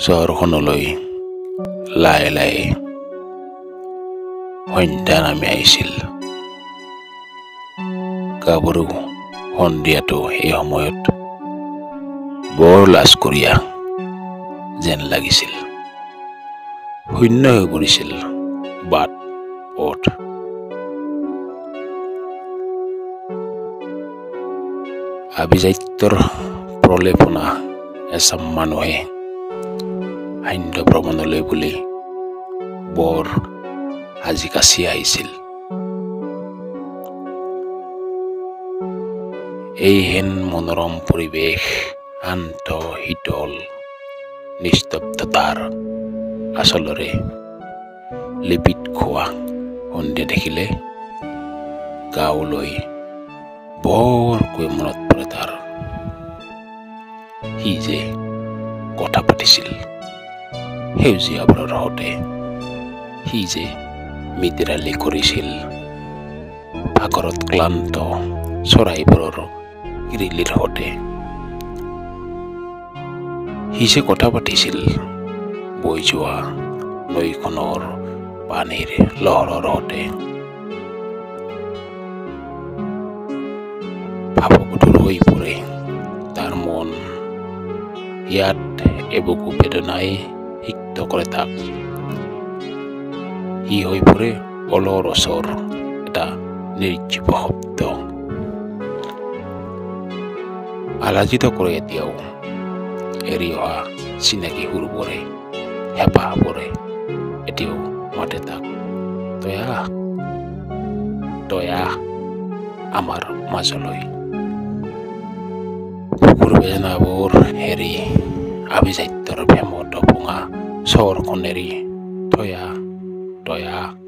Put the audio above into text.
চহৰখনলৈ লাহে লাহে সন্ধ্যা নামি আহিছিল। গাভৰু সন্ধিয়াটো এই সময়ত বৰ লাজকৰীয়া যেন লাগিছিল। শূন্য হৈ পৰিছিল বাট পথ। আভিজাত্যৰ প্ৰলেপনা এচাম মানুহে সান্ধ্য ভ্ৰমণলৈ বুলি বৰ সাজি কাচি আহিছিল। এইহেন মনোৰম পৰিৱেশ, শান্ত শীতল নিস্তব্ধতাৰ আচলৰে লিপিত খোৱা সন্ধিয়া দেখিলে গাঁৱলৈ বৰকৈ মনত পৰে তাৰ। সি যে কথা পাতিছিল সেউজীয়াবোৰৰ সতে, সি যে মিতিৰালি কৰিছিল ভাগৰত ক্লান্ত চৰাইবোৰৰ কিৰিলিৰ সতে, সি যে কথা পাতিছিল বৈ যোৱা নৈখনৰ পানীৰ লহৰৰ সতে। ভাৱগধুৰ হৈ পৰে তাৰ মন। ইয়াত এবুকু বেদনাই সিক্ত কৰে তাক। সি হৈ পৰে অলৰচৰ এটা নিৰ্জীৱ শব্দ। আলাজিত কৰে এতিয়াও এৰি অহা চিনাকি সুৰবোৰে, হেঁপাহবোৰে এতিয়াও মাতে তাক, তই আহ, তই আহ আমাৰ মাজলৈ। বুকুৰ বেদনাবোৰ হেৰি আভিজাত্যৰ ভেমত ভঙা চহৰখন এৰি তই আহ, তই আহ।